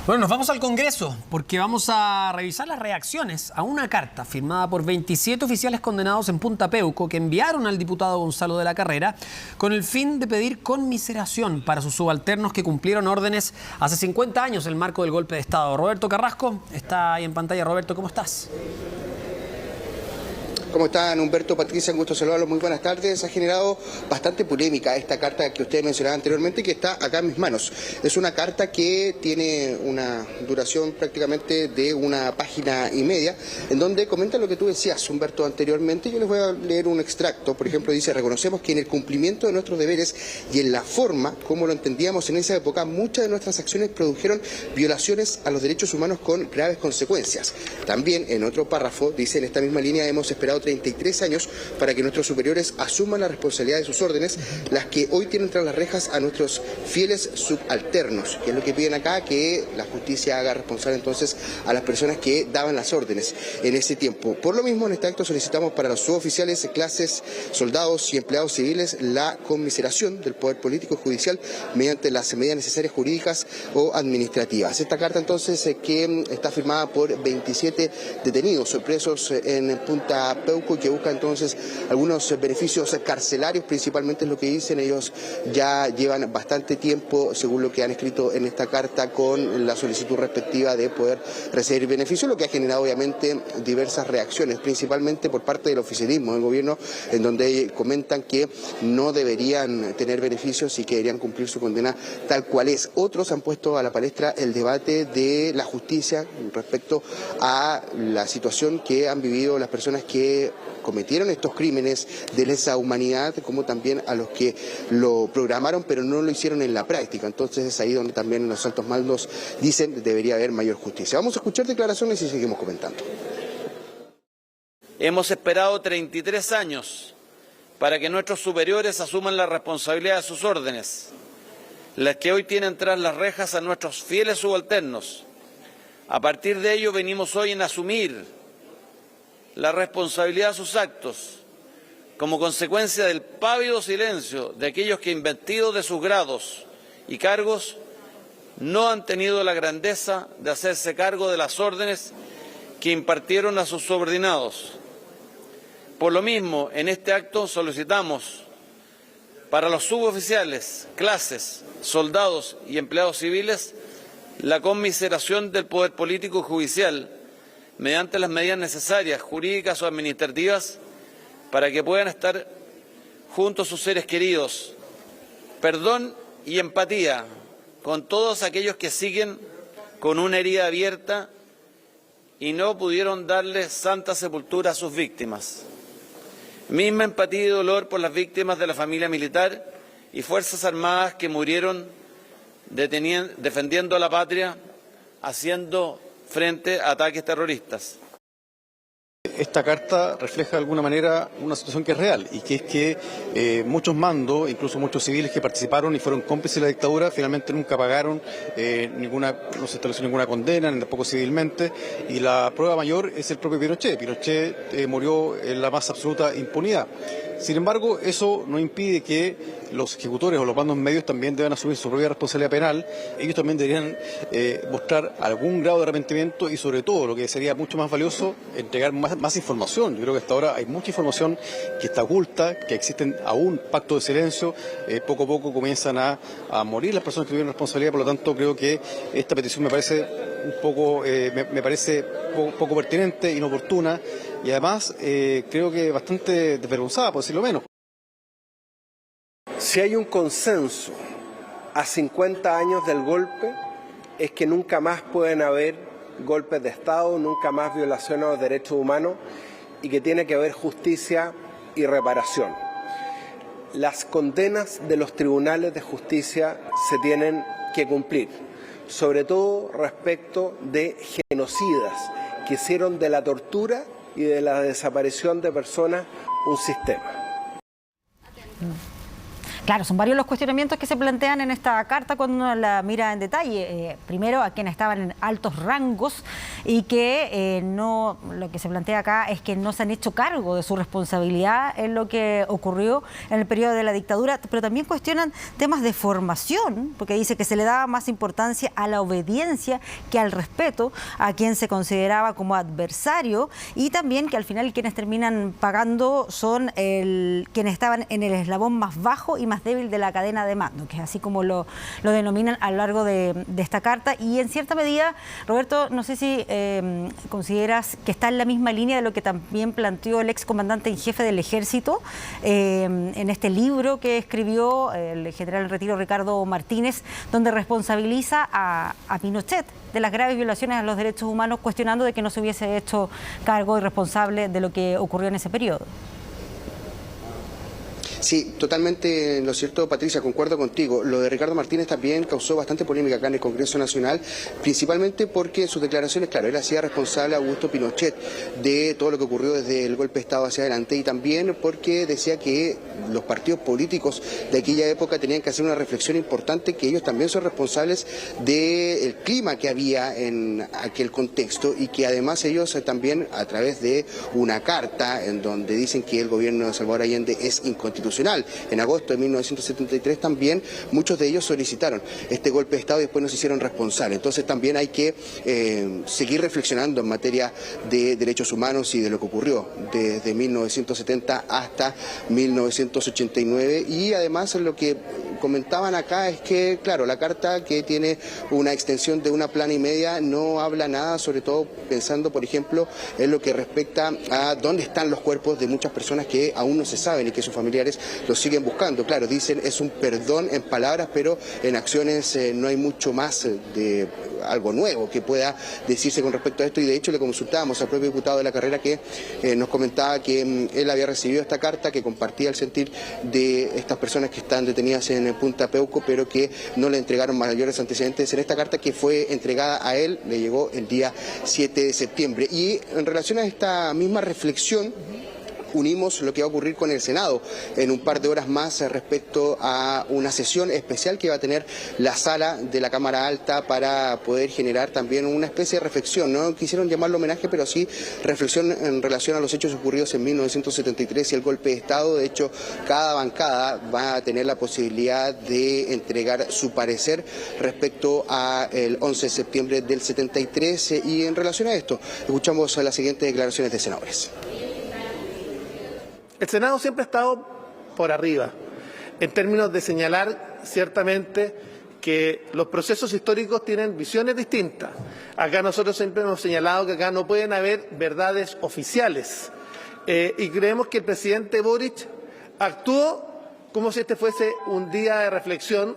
Bueno, nos vamos al Congreso porque vamos a revisar las reacciones a una carta firmada por 27 oficiales condenados en Punta Peuco que enviaron al diputado Gonzalo de la Carrera con el fin de pedir conmiseración para sus subalternos que cumplieron órdenes hace 50 años en el marco del golpe de Estado. Roberto Carrasco está ahí en pantalla. Roberto, ¿cómo estás? ¿Cómo están, Humberto, Patricia? Un gusto saludarlos, muy buenas tardes. Ha generado bastante polémica esta carta que usted mencionaba anteriormente, que está acá en mis manos. Es una carta que tiene una duración prácticamente de una página y media, en donde comenta lo que tú decías, Humberto, anteriormente. Yo les voy a leer un extracto. Por ejemplo, dice: reconocemos que en el cumplimiento de nuestros deberes y en la forma como lo entendíamos en esa época, muchas de nuestras acciones produjeron violaciones a los derechos humanos con graves consecuencias. También, en otro párrafo, dice: en esta misma línea hemos esperado 33 años para que nuestros superiores asuman la responsabilidad de sus órdenes, las que hoy tienen tras las rejas a nuestros fieles subalternos, que es lo que piden acá, que la justicia haga responsable entonces a las personas que daban las órdenes en ese tiempo. Por lo mismo, en este acto solicitamos para los suboficiales, clases, soldados y empleados civiles la conmiseración del poder político y judicial mediante las medidas necesarias jurídicas o administrativas. Esta carta entonces que está firmada por 27 detenidos presos en Punta Peuco, que busca entonces algunos beneficios carcelarios, principalmente es lo que dicen. Ellos ya llevan bastante tiempo, según lo que han escrito en esta carta, con la solicitud respectiva de poder recibir beneficios, lo que ha generado obviamente diversas reacciones, principalmente por parte del oficialismo del gobierno, en donde comentan que no deberían tener beneficios y que deberían cumplir su condena tal cual es. Otros han puesto a la palestra el debate de la justicia respecto a la situación que han vivido las personas que cometieron estos crímenes de lesa humanidad, como también a los que lo programaron pero no lo hicieron en la práctica. Entonces es ahí donde también los altos mandos dicen que debería haber mayor justicia. Vamos a escuchar declaraciones y seguimos comentando. Hemos esperado 33 años para que nuestros superiores asuman la responsabilidad de sus órdenes, las que hoy tienen tras las rejas a nuestros fieles subalternos. A partir de ello venimos hoy en asumir la responsabilidad de sus actos, como consecuencia del pávido silencio de aquellos que, investidos de sus grados y cargos, no han tenido la grandeza de hacerse cargo de las órdenes que impartieron a sus subordinados. Por lo mismo, en este acto solicitamos para los suboficiales, clases, soldados y empleados civiles la conmiseración del poder político y judicial mediante las medidas necesarias, jurídicas o administrativas, para que puedan estar junto a sus seres queridos. Perdón y empatía con todos aquellos que siguen con una herida abierta y no pudieron darle santa sepultura a sus víctimas. Misma empatía y dolor por las víctimas de la familia militar y Fuerzas Armadas que murieron defendiendo a la patria, haciendo frente a ataques terroristas. Esta carta refleja de alguna manera una situación que es real y que es que muchos mandos, incluso muchos civiles que participaron y fueron cómplices de la dictadura, finalmente nunca pagaron no se estableció ninguna condena, ni tampoco civilmente, y la prueba mayor es el propio Pinochet. Pinochet murió en la más absoluta impunidad. Sin embargo, eso no impide que los ejecutores o los mandos medios también deban asumir su propia responsabilidad penal. Ellos también deberían mostrar algún grado de arrepentimiento y, sobre todo, lo que sería mucho más valioso, entregar más información. Yo creo que hasta ahora hay mucha información que está oculta, que existen aún pactos de silencio. Poco a poco comienzan a morir las personas que tuvieron responsabilidad. Por lo tanto, creo que esta petición me parece poco pertinente, inoportuna y además creo que bastante desvergonzada, por decirlo menos. Si hay un consenso a 50 años del golpe, es que nunca más pueden haber golpes de Estado, nunca más violaciones a los derechos humanos y que tiene que haber justicia y reparación. Las condenas de los tribunales de justicia se tienen que cumplir, sobre todo respecto de genocidas que hicieron de la tortura y de la desaparición de personas un sistema. Claro, son varios los cuestionamientos que se plantean en esta carta cuando uno la mira en detalle. Primero, a quienes estaban en altos rangos y que lo que se plantea acá es que no se han hecho cargo de su responsabilidad en lo que ocurrió en el periodo de la dictadura, pero también cuestionan temas de formación, porque dice que se le daba más importancia a la obediencia que al respeto a quien se consideraba como adversario, y también que al final quienes terminan pagando son quienes estaban en el eslabón más bajo y más débil de la cadena de mando, que es así como lo denominan a lo largo de esta carta. Y en cierta medida, Roberto, no sé si consideras que está en la misma línea de lo que también planteó el excomandante en jefe del Ejército en este libro que escribió el general en retiro Ricardo Martínez, donde responsabiliza a Pinochet de las graves violaciones a los derechos humanos, cuestionando de que no se hubiese hecho cargo y responsable de lo que ocurrió en ese periodo. Sí, totalmente lo cierto, Patricia, concuerdo contigo. Lo de Ricardo Martínez también causó bastante polémica acá en el Congreso Nacional, principalmente porque en sus declaraciones, claro, él hacía responsable a Augusto Pinochet de todo lo que ocurrió desde el golpe de Estado hacia adelante, y también porque decía que los partidos políticos de aquella época tenían que hacer una reflexión importante, que ellos también son responsables del clima que había en aquel contexto, y que además ellos también, a través de una carta en donde dicen que el gobierno de Salvador Allende es inconstitucional, en agosto de 1973 también muchos de ellos solicitaron este golpe de Estado y después nos hicieron responsables. Entonces también hay que seguir reflexionando en materia de derechos humanos y de lo que ocurrió desde 1970 hasta 1989. Y además lo que comentaban acá es que, claro, la carta, que tiene una extensión de una plana y media, no habla nada, sobre todo pensando, por ejemplo, en lo que respecta a dónde están los cuerpos de muchas personas que aún no se saben y que sus familiares los siguen buscando. Claro, dicen es un perdón en palabras, pero en acciones no hay mucho más de algo nuevo que pueda decirse con respecto a esto, y de hecho le consultábamos al propio diputado de la carrera, que nos comentaba que él había recibido esta carta, que compartía el sentir de estas personas que están detenidas en Punta Peuco, pero que no le entregaron mayores antecedentes en esta carta que fue entregada a él, le llegó el día 7 de septiembre. Y en relación a esta misma reflexión, unimos lo que va a ocurrir con el Senado en un par de horas más respecto a una sesión especial que va a tener la sala de la Cámara Alta para poder generar también una especie de reflexión. No quisieron llamarlo homenaje, pero sí reflexión en relación a los hechos ocurridos en 1973 y el golpe de Estado. De hecho, cada bancada va a tener la posibilidad de entregar su parecer respecto al 11 de septiembre del 73. Y en relación a esto, escuchamos las siguientes declaraciones de senadores. El Senado siempre ha estado por arriba, en términos de señalar ciertamente que los procesos históricos tienen visiones distintas. Acá nosotros siempre hemos señalado que acá no pueden haber verdades oficiales. Y creemos que el presidente Boric actuó como si este fuese un día de reflexión,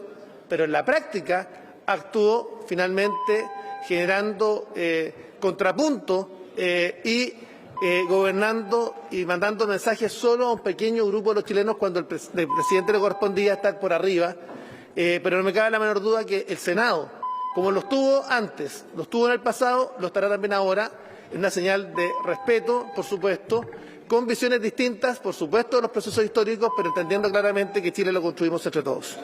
pero en la práctica actuó finalmente generando contrapunto y gobernando y mandando mensajes solo a un pequeño grupo de los chilenos, cuando el presidente le correspondía estar por arriba. Pero no me cabe la menor duda que el Senado, como lo estuvo antes, lo estuvo en el pasado, lo estará también ahora, en una señal de respeto, por supuesto, con visiones distintas, por supuesto, de los procesos históricos, pero entendiendo claramente que Chile lo construimos entre todos.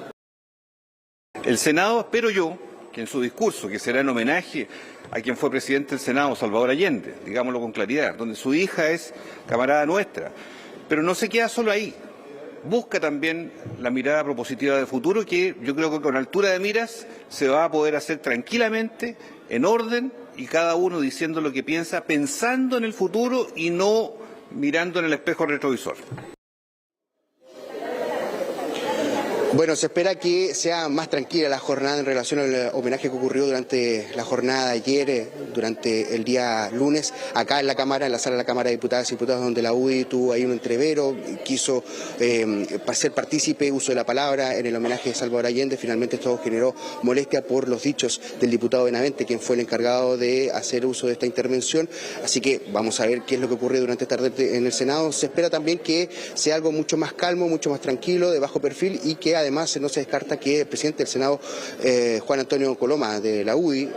El Senado, espero yo, que en su discurso, que será en homenaje a quien fue presidente del Senado, Salvador Allende, digámoslo con claridad, donde su hija es camarada nuestra, pero no se queda solo ahí, busca también la mirada propositiva de futuro, que yo creo que con altura de miras se va a poder hacer tranquilamente, en orden, y cada uno diciendo lo que piensa, pensando en el futuro y no mirando en el espejo retrovisor. Bueno, se espera que sea más tranquila la jornada en relación al homenaje que ocurrió durante la jornada de ayer, durante el día lunes, acá en la Cámara, en la sala de la Cámara de Diputadas y Diputados, donde la UDI tuvo ahí un entrevero, quiso ser partícipe, uso de la palabra en el homenaje de Salvador Allende. Finalmente esto generó molestia por los dichos del diputado Benavente, quien fue el encargado de hacer uso de esta intervención. Así que vamos a ver qué es lo que ocurre durante esta tarde en el Senado. Se espera también que sea algo mucho más calmo, mucho más tranquilo, de bajo perfil, y que además no se descarta que el presidente del Senado, Juan Antonio Coloma, de la UDI,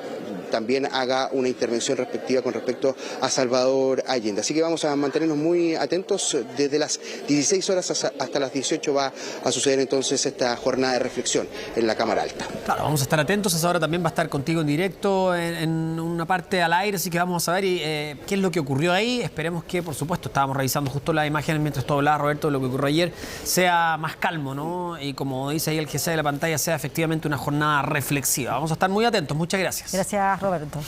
también haga una intervención respectiva con respecto a Salvador Allende. Así que vamos a mantenernos muy atentos. Desde las 16 horas hasta las 18 va a suceder entonces esta jornada de reflexión en la Cámara Alta. Claro, vamos a estar atentos. Esa hora también va a estar contigo en directo en una parte al aire, así que vamos a ver qué es lo que ocurrió ahí. Esperemos que, por supuesto, estábamos revisando justo las imágenes mientras tú hablabas, Roberto, de lo que ocurrió ayer, sea más calmo, ¿no? Y como dice ahí el GC de la pantalla, sea efectivamente una jornada reflexiva. Vamos a estar muy atentos. Muchas gracias. Gracias, Roberto.